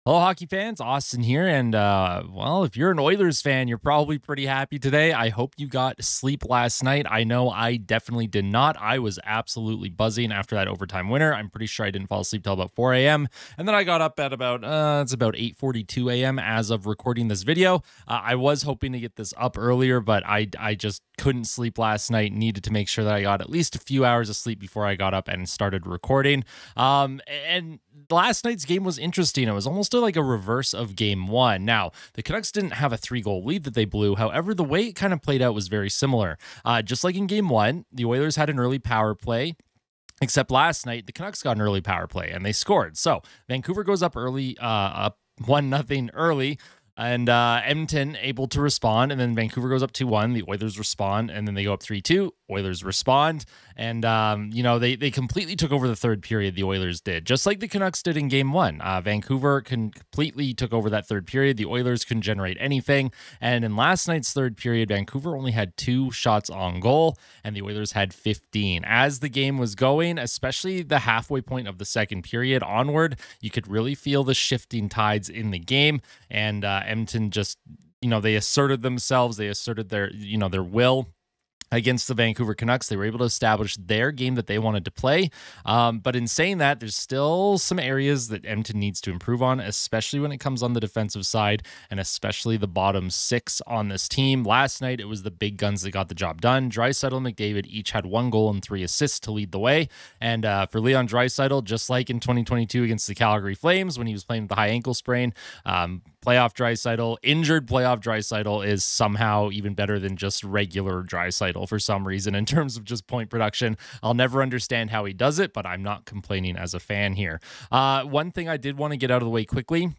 Hello, hockey fans. Austin here. And, well, if you're an Oilers fan, you're probably pretty happy today. I hope you got sleep last night. I know I definitely did not. I was absolutely buzzing after that overtime winner. I'm pretty sure I didn't fall asleep till about 4 a.m. And then I got up at it's about 8:42 a.m. as of recording this video. I was hoping to get this up earlier, but I just couldn't sleep last night. Needed to make sure that I got at least a few hours of sleep before I got up and started recording. And last night's game was interesting. It was almost like a reverse of game one. Now, the Canucks didn't have a 3-goal lead that they blew. However, the way it kind of played out was very similar. Just like in game one, the Oilers had an early power play. Except last night, the Canucks got an early power play and they scored. So Vancouver goes up early, up 1-0 early. And Edmonton able to respond, and then Vancouver goes up 2-1. The Oilers respond, and then they go up 3-2. Oilers respond, and they completely took over the third period. The Oilers did, just like the Canucks did in game one. Vancouver completely took over that third period. The Oilers couldn't generate anything, and in last night's third period, Vancouver only had 2 shots on goal, and the Oilers had 15. As the game was going, especially the halfway point of the second period onward, you could really feel the shifting tides in the game, and Edmonton just, they asserted themselves. They asserted their will against the Vancouver Canucks. They were able to establish their game that they wanted to play. But in saying that, there's still some areas that Edmonton needs to improve on, especially when it comes on the defensive side, and especially the bottom 6 on this team. Last night, it was the big guns that got the job done. Draisaitl and McDavid each had 1 goal and 3 assists to lead the way. And for Leon Draisaitl, just like in 2022 against the Calgary Flames when he was playing with the high ankle sprain, playoff Draisaitl, injured playoff Draisaitl is somehow even better than just regular Draisaitl for some reason in terms of just point production. I'll never understand how he does it, but I'm not complaining as a fan here. One thing I did want to get out of the way quickly,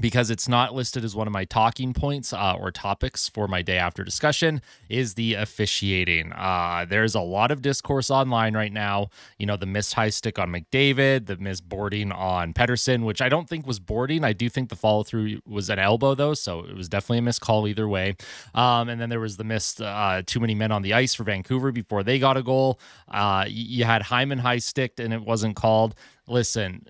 because it's not listed as one of my talking points or topics for my day after discussion, is the officiating. There's a lot of discourse online right now. The missed high stick on McDavid, the missed boarding on Pettersson, which I don't think was boarding. I do think the follow through was an elbow though, so it was definitely a missed call either way. And then there was the missed too many men on the ice for Vancouver before they got a goal. You had Hyman high sticked and it wasn't called. Listen,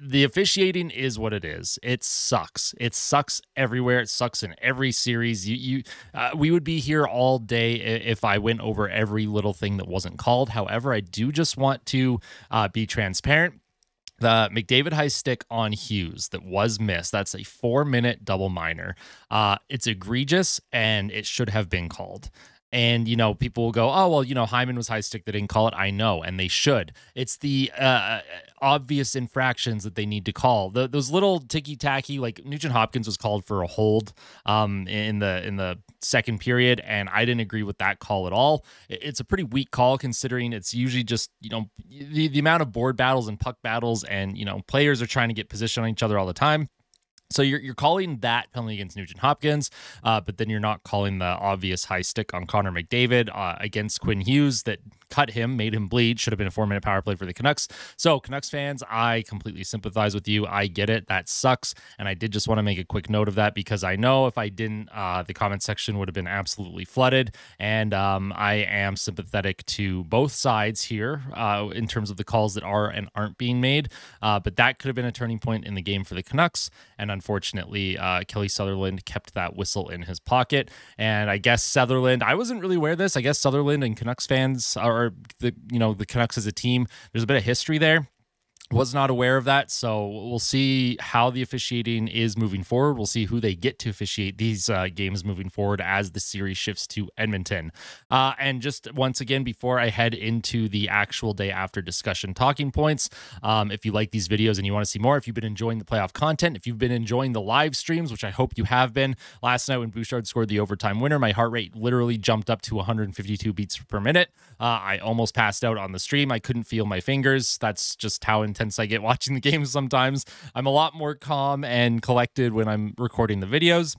the officiating is what it is. It sucks. It sucks everywhere. It sucks in every series. We would be here all day if I went over every little thing that wasn't called. However, I do just want to be transparent. The McDavid high stick on Hughes that was missed, that's a 4-minute double minor. It's egregious and it should have been called. And, people will go, oh, well, Hyman was high stick. They didn't call it. I know, and they should. It's the obvious infractions that they need to call. Those little ticky-tacky, like Nugent Hopkins was called for a hold in the second period, and I didn't agree with that call at all. It's a pretty weak call considering it's usually just, the amount of board battles and puck battles and, players are trying to get position on each other all the time. So you're calling that penalty against Nugent Hopkins, but then you're not calling the obvious high stick on Connor McDavid against Quinn Hughes that cut him, made him bleed. Should have been a 4-minute power play for the Canucks. So Canucks fans, I completely sympathize with you. I get it. That sucks. And I did just want to make a quick note of that because I know if I didn't, the comment section would have been absolutely flooded. And I am sympathetic to both sides here in terms of the calls that are and aren't being made. But that could have been a turning point in the game for the Canucks. And unfortunately, Kelly Sutherland kept that whistle in his pocket. And I guess Sutherland, I wasn't really aware of this. I guess Sutherland and Canucks fans, or the Canucks as a team, there's a bit of history there. Was not aware of that, so we'll see how the officiating is moving forward. We'll see who they get to officiate these games moving forward as the series shifts to Edmonton. And just once again, before I head into the actual day after discussion talking points, if you like these videos and you want to see more, if you've been enjoying the playoff content, if you've been enjoying the live streams, which I hope you have been. Last night when Bouchard scored the overtime winner, my heart rate literally jumped up to 152 beats per minute. I almost passed out on the stream. I couldn't feel my fingers. That's just how intense I get watching the games sometimes. I'm a lot more calm and collected when I'm recording the videos.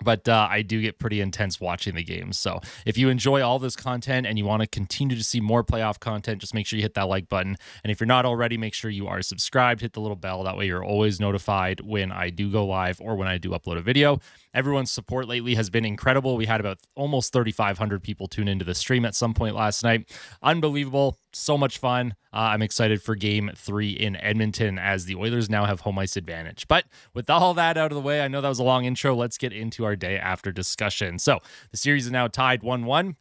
But I do get pretty intense watching the games. So if you enjoy all this content and you want to continue to see more playoff content, just make sure you hit that like button. And if you're not already, make sure you are subscribed, hit the little bell. That way you're always notified when I do go live or when I do upload a video. Everyone's support lately has been incredible. We had about almost 3,500 people tune into the stream at some point last night. Unbelievable. so much fun. I'm excited for game 3 in Edmonton as the Oilers now have home ice advantage. But with all that out of the way, I know that was a long intro. Let's get into our day after discussion. So the series is now tied 1-1.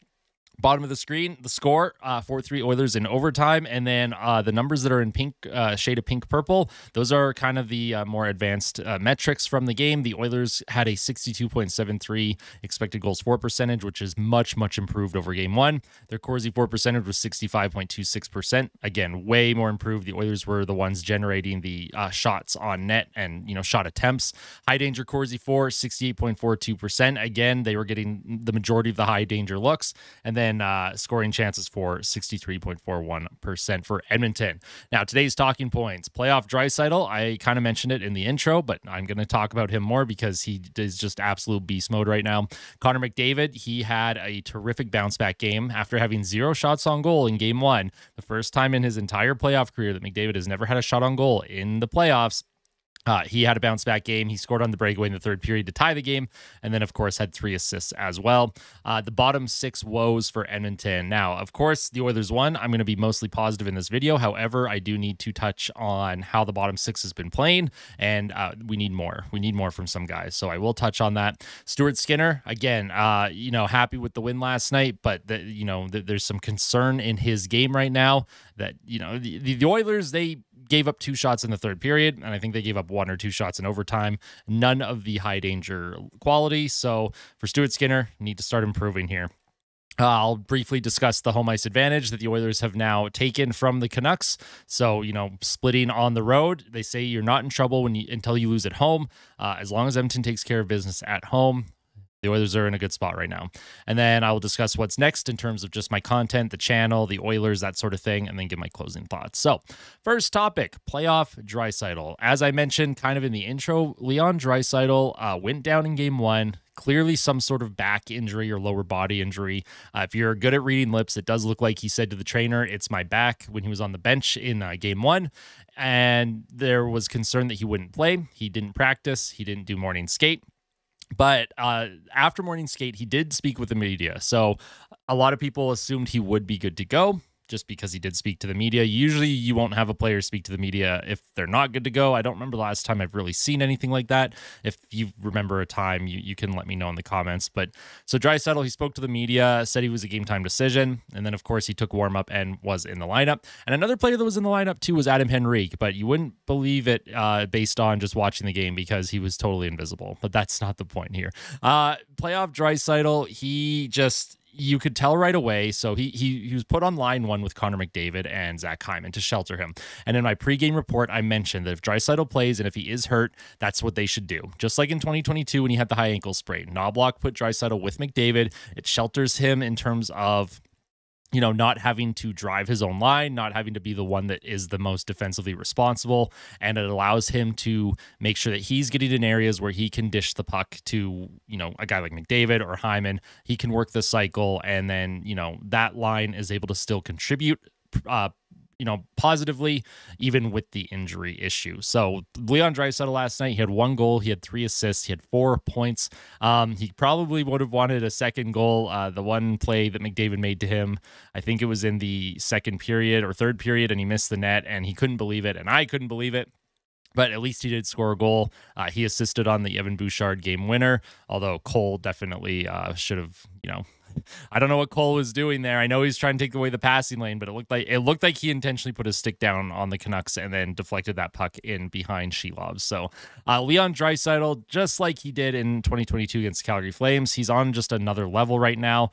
Bottom of the screen, the score, 4-3 Oilers in overtime. And then the numbers that are in pink, shade of pink purple, those are kind of the more advanced metrics from the game. The Oilers had a 62.73 expected goals for percentage, which is much, much improved over game 1. Their Corsi for percentage was 65.26%. Again, way more improved. The Oilers were the ones generating the shots on net and, shot attempts. High danger Corsi for 68.42%. Again, they were getting the majority of the high danger looks. And then scoring chances for 63.41% for Edmonton. Now, today's talking points. Playoff Draisaitl, I kind of mentioned it in the intro, but I'm going to talk about him more because he is just absolute beast mode right now. Connor McDavid, he had a terrific bounce back game after having 0 shots on goal in game 1. The first time in his entire playoff career that McDavid has never had a shot on goal in the playoffs. He had a bounce back game. He scored on the breakaway in the third period to tie the game. And then, of course, had 3 assists as well. The bottom 6 woes for Edmonton. Now, of course, the Oilers won. I'm going to be mostly positive in this video. However, I do need to touch on how the bottom 6 has been playing. And we need more. We need more from some guys. So I will touch on that. Stuart Skinner, again, happy with the win last night. But, there's some concern in his game right now that, the Oilers, they gave up 2 shots in the third period, and I think they gave up 1 or 2 shots in overtime. None of the high danger quality. So for Stuart Skinner, need to start improving here. I'll briefly discuss the home ice advantage that the Oilers have now taken from the Canucks. So, splitting on the road, they say you're not in trouble until you lose at home. As long as Edmonton takes care of business at home, the Oilers are in a good spot right now. And then I will discuss what's next in terms of just my content, the channel, the Oilers, that sort of thing, and then give my closing thoughts. So first topic, playoff Draisaitl. As I mentioned kind of in the intro, Leon Draisaitl went down in game 1. Clearly some sort of back injury or lower body injury. If you're good at reading lips, it does look like he said to the trainer, "It's my back," when he was on the bench in game 1. And there was concern that he wouldn't play. He didn't practice. He didn't do morning skate. But after morning skate, he did speak with the media. So a lot of people assumed he would be good to go just because he did speak to the media. Usually you won't have a player speak to the media if they're not good to go. I don't remember the last time I've really seen anything like that. If you remember a time, you can let me know in the comments. But so Draisaitl, he spoke to the media, said he was a game time decision. And then, of course, he took warm up and was in the lineup. And another player that was in the lineup, too, was Adam Henrique. But you wouldn't believe it based on just watching the game because he was totally invisible. But that's not the point here. Playoff Draisaitl, you could tell right away. So he was put on line 1 with Connor McDavid and Zach Hyman to shelter him. And in my pregame report, I mentioned that if Draisaitl plays and if he is hurt, that's what they should do. Just like in 2022 when he had the high ankle sprain. Knobloch put Draisaitl with McDavid. It shelters him in terms of not having to drive his own line, not having to be the one that is the most defensively responsible. And it allows him to make sure that he's getting in areas where he can dish the puck to, a guy like McDavid or Hyman. He can work the cycle. And then, that line is able to still contribute, positively, even with the injury issue. So Leon Draisaitl last night, he had 1 goal, he had 3 assists, he had 4 points. He probably would have wanted a second goal. The one play that McDavid made to him, I think it was in the second period or third period, and he missed the net, and he couldn't believe it, and I couldn't believe it. But at least he did score a goal. He assisted on the Evan Bouchard game winner, although Cole definitely should have, I don't know what Cole was doing there. I know he's trying to take away the passing lane, but it looked like he intentionally put his stick down on the Canucks and then deflected that puck in behind Shelov. So Leon Draisaitl, just like he did in 2022 against Calgary Flames, he's on just another level right now.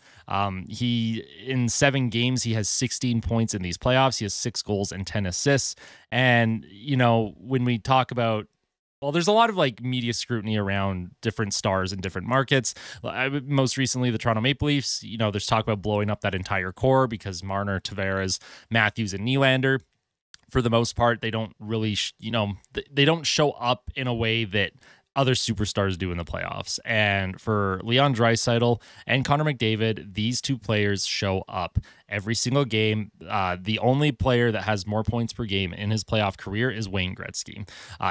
He in 7 games, he has 16 points in these playoffs. He has 6 goals and 10 assists. And when we talk about, well, there's a lot of media scrutiny around different stars in different markets. Most recently, the Toronto Maple Leafs, there's talk about blowing up that entire core because Marner, Tavares, Matthews, and Nylander, for the most part, they don't really, they don't show up in a way that other superstars do in the playoffs. And for Leon Draisaitl and Connor McDavid, these 2 players show up every single game. The only player that has more points per game in his playoff career is Wayne Gretzky.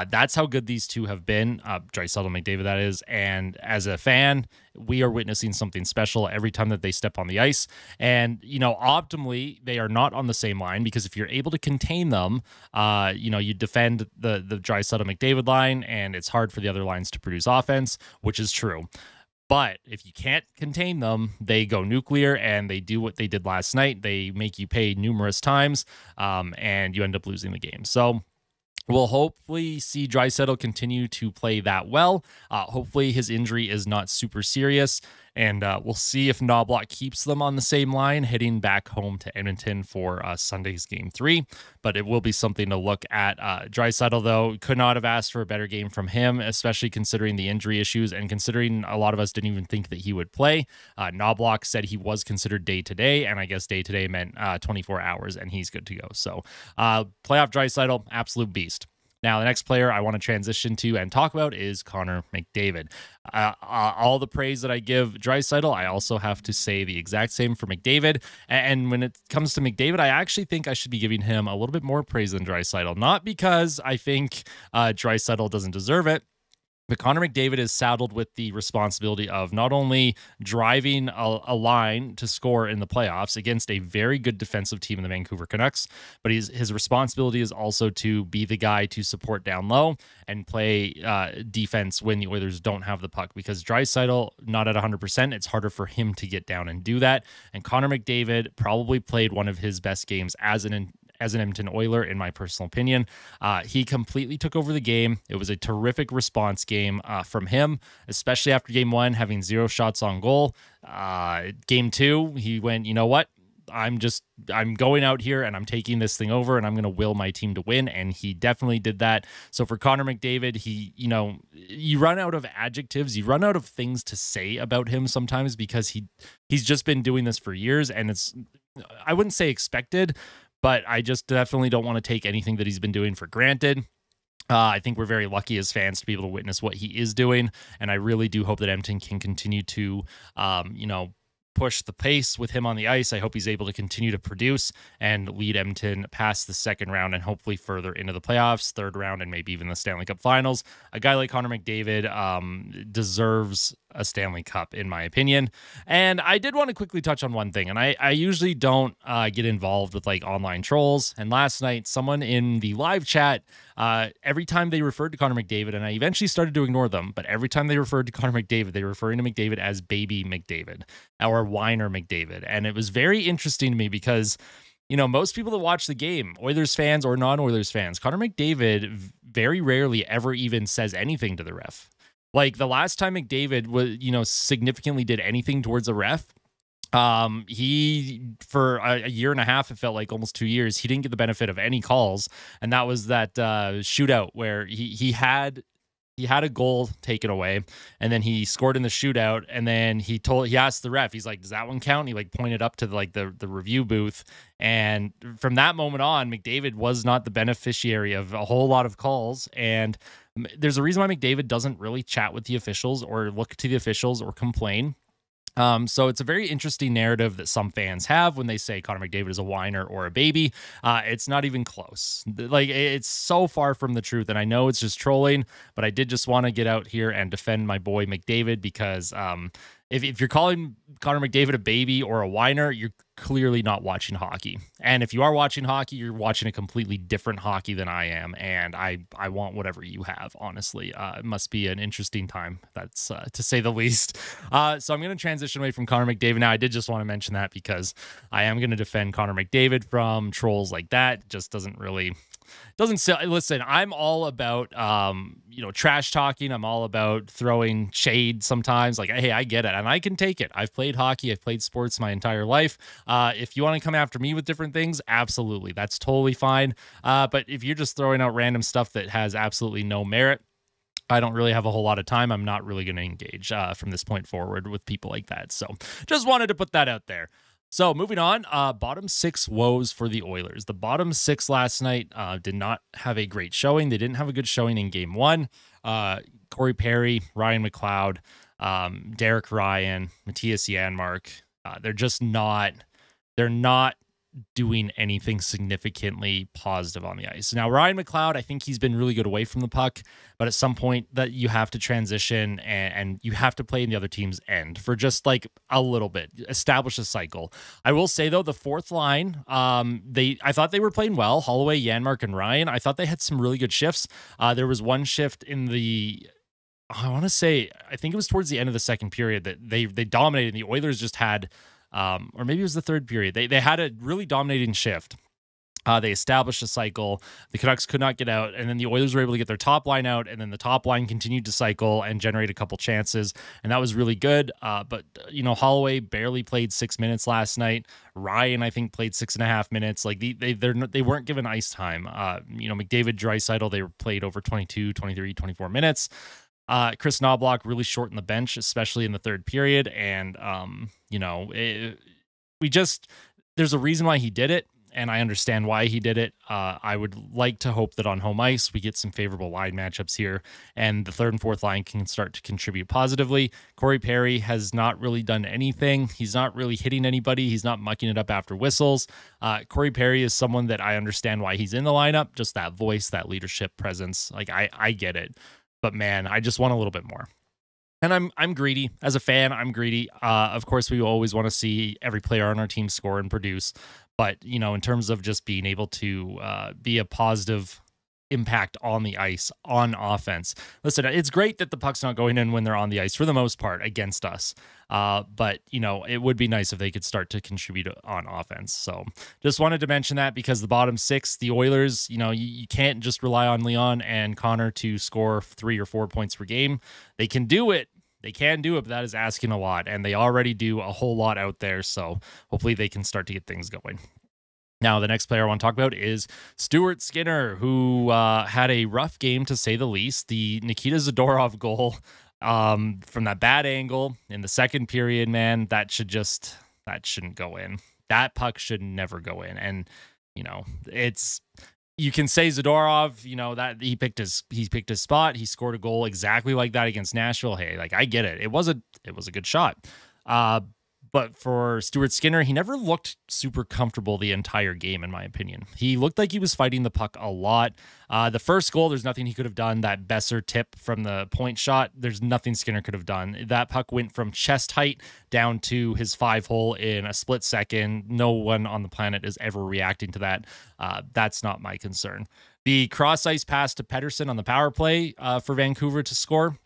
That's how good these two have been, Draisaitl and McDavid, that is. And as a fan, we are witnessing something special every time that they step on the ice. And, optimally, they are not on the same line, because if you're able to contain them, you defend the Draisaitl McDavid line, and it's hard for the other lines to produce offense, which is true. But if you can't contain them, they go nuclear, and they do what they did last night. They make you pay numerous times, and you end up losing the game. So we'll hopefully see Draisaitl continue to play that well. Hopefully his injury is not super serious, and we'll see if Knoblauch keeps them on the same line heading back home to Edmonton for Sunday's Game 3. But it will be something to look at. Draisaitl, though, could not have asked for a better game from him, especially considering the injury issues and considering a lot of us didn't even think that he would play. Knoblauch said he was considered day-to-day, and I guess day-to-day meant 24 hours, and he's good to go. So playoff Draisaitl, absolute beast. Now, the next player I want to transition to and talk about is Connor McDavid. All the praise that I give Draisaitl, I also have to say the exact same for McDavid. And when it comes to McDavid, I actually think I should be giving him a little bit more praise than Draisaitl. Not because I think Draisaitl doesn't deserve it, but Connor McDavid is saddled with the responsibility of not only driving a line to score in the playoffs against a very good defensive team in the Vancouver Canucks, but his responsibility is also to be the guy to support down low and play defense when the Oilers don't have the puck, because Draisaitl, not at 100%, it's harder for him to get down and do that. And Connor McDavid probably played one of his best games as an Edmonton Oiler, in my personal opinion. He completely took over the game. It was a terrific response game from him, especially after game 1, having 0 shots on goal. Game 2, he went, you know what? I'm going out here and I'm taking this thing over, and I'm going to will my team to win. And he definitely did that. So for Connor McDavid, you run out of adjectives, you run out of things to say about him sometimes, because he's just been doing this for years, and it's, I wouldn't say expected, but I just definitely don't want to take anything that he's been doing for granted. I think we're very lucky as fans to be able to witness what he is doing, and I really do hope that Edmonton can continue to, push the pace with him on the ice. I hope he's able to continue to produce and lead Edmonton past the second round and hopefully further into the playoffs, third round, and maybe even the Stanley Cup Finals. A guy like Connor McDavid deserves a Stanley Cup, in my opinion. And I did want to quickly touch on one thing, and I usually don't get involved with like online trolls. And last night, someone in the live chat, every time they referred to Connor McDavid, and I eventually started to ignore them, but every time they referred to Connor McDavid, they were referring to McDavid as Baby McDavid or Whiner McDavid. And it was very interesting to me because, most people that watch the game, Oilers fans or non-Oilers fans, Connor McDavid very rarely ever even says anything to the ref. Like the last time McDavid was, significantly did anything towards a ref, he, for a year and a half, it felt like almost 2 years, he didn't get the benefit of any calls. And that was that shootout where he had a goal taken away, and then he scored in the shootout, and then he asked the ref, he's like, does that one count? And he like pointed up to the review booth. And from that moment on, McDavid was not the beneficiary of a whole lot of calls. And there's a reason why McDavid doesn't really chat with the officials or look to the officials or complain. So it's a very interesting narrative that some fans have when they say Connor McDavid is a whiner or a baby. It's not even close. Like, it's so far from the truth, and I know it's just trolling, but I did just want to get out here and defend my boy McDavid, because if you're calling Connor McDavid a baby or a whiner, you're clearly not watching hockey. And if you are watching hockey, you're watching a completely different hockey than I am. And I want whatever you have, honestly. It must be an interesting time, that's to say the least. So I'm going to transition away from Connor McDavid now. I did just want to mention that because I am going to defend Connor McDavid from trolls like that. It just doesn't say, listen, I'm all about, trash talking. I'm all about throwing shade sometimes. Like, hey, I get it, and I can take it. I've played hockey. I've played sports my entire life. If you want to come after me with different things, absolutely. That's totally fine. But if you're just throwing out random stuff that has absolutely no merit, I don't really have a whole lot of time. I'm not really going to engage from this point forward with people like that. So just wanted to put that out there. So moving on, bottom 6 woes for the Oilers. The bottom 6 last night did not have a great showing. They didn't have a good showing in game 1. Corey Perry, Ryan McLeod, Derek Ryan, Matthias Janmark. They're they're not doing anything significantly positive on the ice. Now, Ryan McLeod, I think he's been really good away from the puck, but at some point that you have to transition and you have to play in the other team's end for just like a little bit, establish a cycle. I will say though, the fourth line, I thought they were playing well. Holloway, Janmark, and Ryan. I thought they had some really good shifts. There was one shift in the, I want to say, I think it was towards the end of the second period that they dominated. And the Oilers just had, or maybe it was the third period. They had a really dominating shift. They established a cycle. The Canucks could not get out, and then the Oilers were able to get their top line out, and then the top line continued to cycle and generate a couple chances, and that was really good. But Holloway barely played 6 minutes last night. Ryan, I think, played 6.5 minutes. Like they weren't given ice time. McDavid, Draisaitl, they were played over 22, 23, 24 minutes. Chris Knobloch really shortened the bench, especially in the third period. And, there's a reason why he did it, and I understand why he did it. I would like to hope that on home ice, we get some favorable line matchups here, and the third and fourth line can start to contribute positively. Corey Perry has not really done anything. He's not really hitting anybody. He's not mucking it up after whistles. Corey Perry is someone that I understand why he's in the lineup, just that voice, that leadership presence. Like, I get it. But man, I just want a little bit more. And I'm greedy. As a fan, I'm greedy. Of course, we always want to see every player on our team score and produce. But, in terms of just being able to be a positive impact on the ice, on offense. Listen, it's great that the puck's not going in when they're on the ice for the most part against us. But, it would be nice if they could start to contribute on offense. So just wanted to mention that because the bottom six, the Oilers, you can't just rely on Leon and Connor to score 3 or 4 points per game. They can do it. They can do it, but that is asking a lot. And they already do a whole lot out there. So hopefully they can start to get things going. Now, the next player I want to talk about is Stuart Skinner, who had a rough game, to say the least. The Nikita Zadorov goal from that bad angle in the second period, man, that shouldn't go in. That puck should never go in. And, you can say Zadorov, that he picked his spot. He scored a goal exactly like that against Nashville. Hey, like, I get it. It was a good shot. But for Stuart Skinner, he never looked super comfortable the entire game, in my opinion. He looked like he was fighting the puck a lot. The first goal, there's nothing he could have done. That Besser tip from the point shot, there's nothing Skinner could have done. That puck went from chest height down to his 5-hole in a split second. No one on the planet is ever reacting to that. That's not my concern. The cross-ice pass to Pettersson on the power play for Vancouver to score.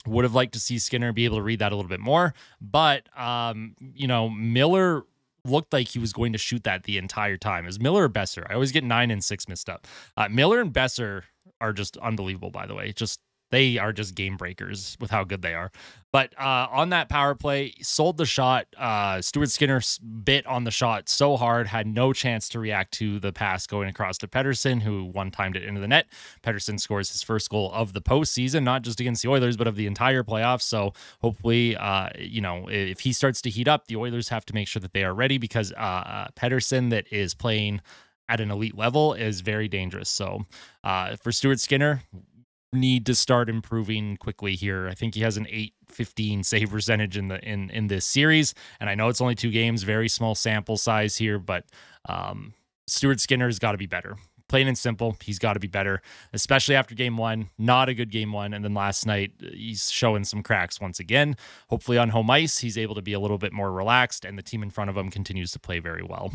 Would have liked to see Skinner be able to read that a little bit more, but Miller looked like he was going to shoot that the entire time. Is Miller or Besser? I always get 9 and 6 mixed up. Miller and Besser are just unbelievable, by the way. They are just game breakers with how good they are. But on that power play, sold the shot. Stuart Skinner bit on the shot so hard, had no chance to react to the pass going across to Pettersson, who one-timed it into the net. Pettersson scores his first goal of the postseason, not just against the Oilers, but of the entire playoffs. So hopefully, if he starts to heat up, the Oilers have to make sure that they are ready because Pettersson, that is playing at an elite level, is very dangerous. So for Stuart Skinner, need to start improving quickly here. I think he has an 815 save percentage in this series, and I know it's only 2 games, very small sample size here, but Stuart Skinner's got to be better. Plain and simple, he's got to be better, especially after game 1. Not a good game 1, and then last night he's showing some cracks once again. Hopefully on home ice he's able to be a little bit more relaxed, and the team in front of him continues to play very well.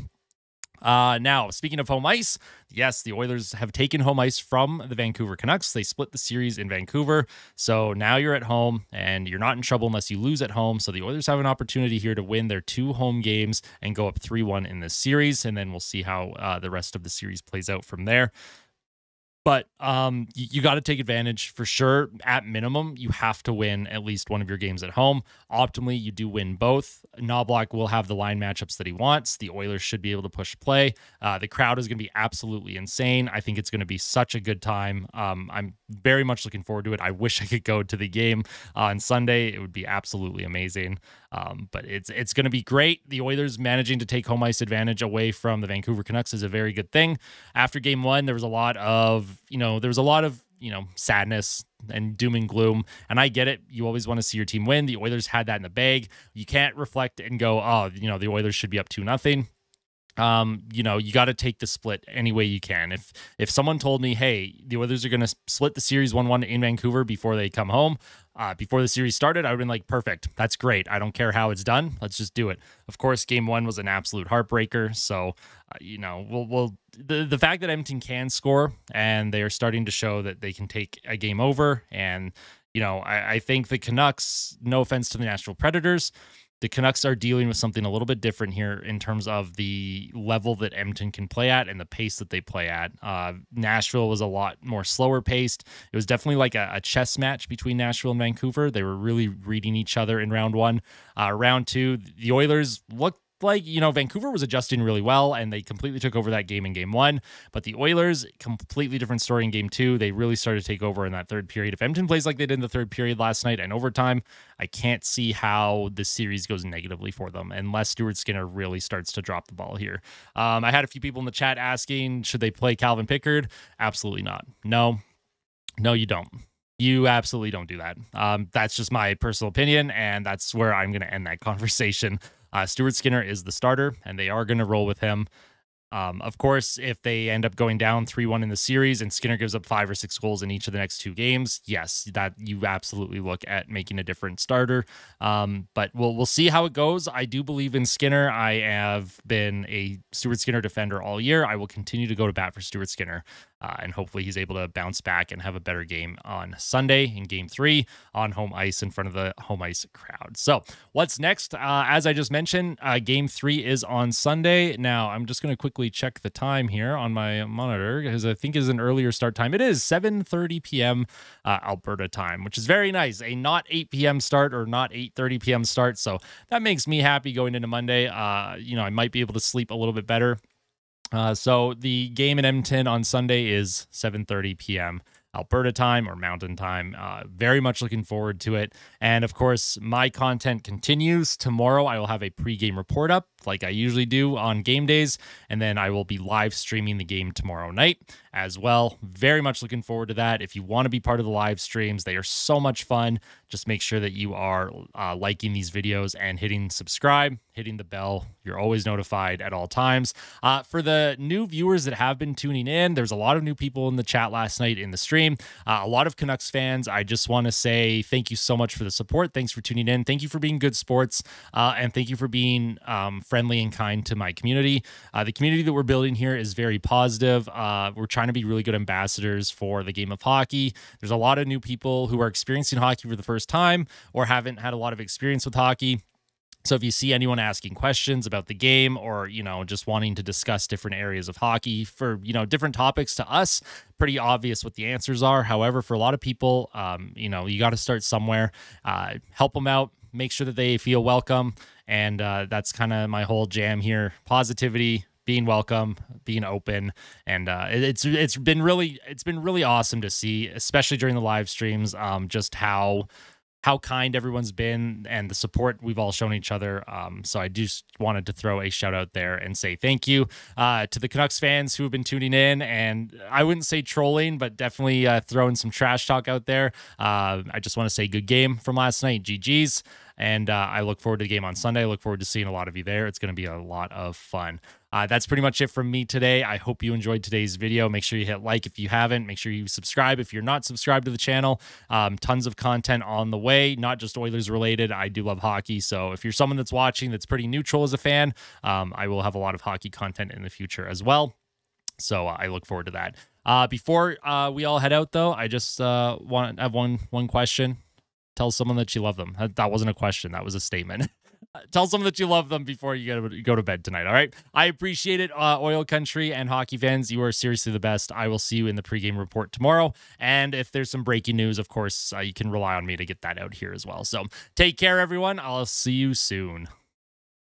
Now, speaking of home ice, yes, the Oilers have taken home ice from the Vancouver Canucks. They split the series in Vancouver. So now you're at home and you're not in trouble unless you lose at home. So the Oilers have an opportunity here to win their 2 home games and go up 3-1 in this series. And then we'll see how the rest of the series plays out from there. But you got to take advantage for sure. At minimum, you have to win at least one of your games at home. Optimally, you do win both. Knobloch will have the line matchups that he wants. The Oilers should be able to push play. The crowd is going to be absolutely insane. I think it's going to be such a good time. I'm very much looking forward to it. I wish I could go to the game on Sunday. It would be absolutely amazing. But it's going to be great. The Oilers managing to take home ice advantage away from the Vancouver Canucks is a very good thing. After game 1, there was a lot of sadness and doom and gloom. And I get it. You always want to see your team win. The Oilers had that in the bag. You can't reflect and go, the Oilers should be up 2-0. you know, you got to take the split any way you can. If someone told me, hey, the Oilers are going to split the series 1-1 in Vancouver before they come home, before the series started, I would have been like, perfect. That's great. I don't care how it's done. Let's just do it. Of course, game one was an absolute heartbreaker. So, you know, the fact that Edmonton can score and they are starting to show that they can take a game over. And, you know, I think the Canucks, no offense to the Nashville Predators, the Canucks are dealing with something a little bit different here in terms of the level that Edmonton can play at and the pace that they play at. Nashville was a lot more slower paced. It was definitely like a chess match between Nashville and Vancouver. They were really reading each other in round one. Round two, the Oilers looked like, you know, Vancouver was adjusting really well and they completely took over that game in game one, but the Oilers, completely different story in game two. They really started to take over in that third period. If Edmonton plays like they did in the third period last night and overtime, I can't see how this series goes negatively for them unless Stuart Skinner really starts to drop the ball here. I had a few people in the chat asking, should they play Calvin Pickard? Absolutely not. No, you don't. You absolutely don't do that. That's just my personal opinion, and that's where I'm going to end that conversation. Stuart Skinner is the starter, and they are going to roll with him. Of course, if they end up going down 3-1 in the series and Skinner gives up 5 or 6 goals in each of the next 2 games, yes, that you absolutely look at making a different starter. But we'll see how it goes. I do believe in Skinner. I have been a Stuart Skinner defender all year. I will continue to go to bat for Stuart Skinner. And hopefully he's able to bounce back and have a better game on Sunday in game 3 on home ice in front of the home ice crowd. So what's next? As I just mentioned, game 3 is on Sunday. Now I'm just going to quickly check the time here on my monitor because I think is an earlier start time. It is 7:30 p.m. Alberta time, which is very nice. A not 8 p.m. start or not 8:30 p.m. start. So that makes me happy going into Monday. You know, I might be able to sleep a little bit better. So the game in Edmonton on Sunday is 7:30 p.m. Alberta time or Mountain time. Very much looking forward to it. And of course, my content continues. Tomorrow, I will have a pregame report up like I usually do on game days. And then I will be live streaming the game tomorrow night as well. Very much looking forward to that. If you want to be part of the live streams, they are so much fun. Just make sure that you are liking these videos and hitting subscribe, hitting the bell. You're always notified at all times. For the new viewers that have been tuning in, there's a lot of new people in the chat last night in the stream. A lot of Canucks fans. I just want to say thank you so much for the support. Thanks for tuning in. Thank you for being good sports. And thank you for being friendly and kind to my community. The community that we're building here is very positive. We're trying to be really good ambassadors for the game of hockey. There's a lot of new people who are experiencing hockey for the first time or haven't had a lot of experience with hockey. So if you see anyone asking questions about the game or, you know, just wanting to discuss different areas of hockey for, you know, different topics, to us, pretty obvious what the answers are. However, for a lot of people, you know, you got to start somewhere. Help them out. Make sure that they feel welcome. And that's kind of my whole jam here. Positivity, being welcome, being open, and it's been really awesome to see, especially during the live streams, just how kind everyone's been and the support we've all shown each other. So I just wanted to throw a shout out there and say thank you to the Canucks fans who have been tuning in, and I wouldn't say trolling, but definitely throwing some trash talk out there. I just want to say good game from last night. GG's. And I look forward to the game on Sunday. I look forward to seeing a lot of you there. It's going to be a lot of fun. That's pretty much it from me today. I hope you enjoyed today's video. Make sure you hit like if you haven't. Make sure you subscribe if you're not subscribed to the channel. Tons of content on the way, not just Oilers related. I do love hockey. So if you're someone that's watching that's pretty neutral as a fan, I will have a lot of hockey content in the future as well. So I look forward to that. Before we all head out, though, I just want to have one question. Tell someone that you love them. That wasn't a question. That was a statement. Tell someone that you love them before you go to bed tonight, all right? I appreciate it, Oil Country and hockey fans. You are seriously the best. I will see you in the pregame report tomorrow. And if there's some breaking news, of course, you can rely on me to get that out here as well. So take care, everyone. I'll see you soon.